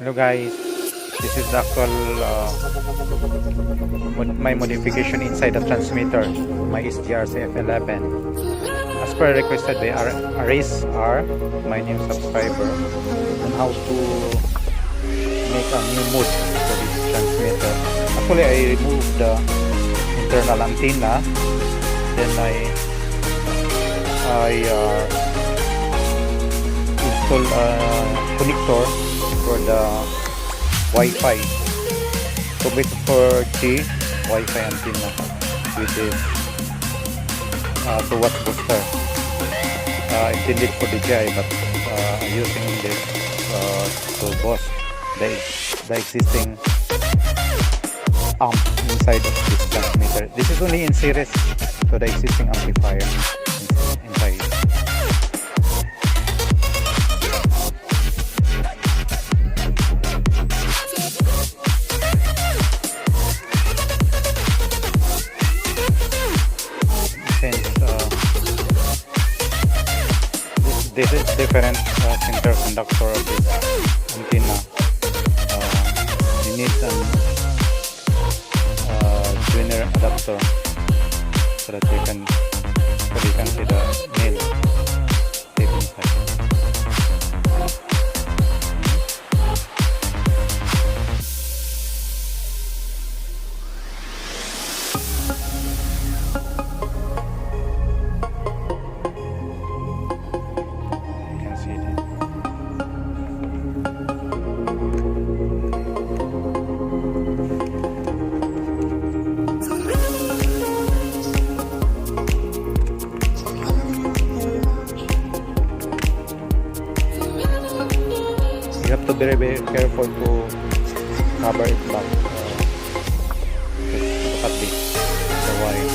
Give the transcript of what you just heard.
Hello guys, this is the actual my modification inside the transmitter, my SJRC F11. As per requested by Aris R, my new subscriber, on how to make a new mode for this transmitter. Actually, I removed the internal antenna, then I install a connector for the wifi, so with 4G wifi antenna with this 2 watt booster, intended for DJI, but I'm using this to boost the existing amp inside of this transmitter. This is only in series to the existing amplifier inside. This is different center conductor of this antenna. You need some joiner adapter so that you can see the nail tape inside. You have to be very careful to cover it back, to cut the wire.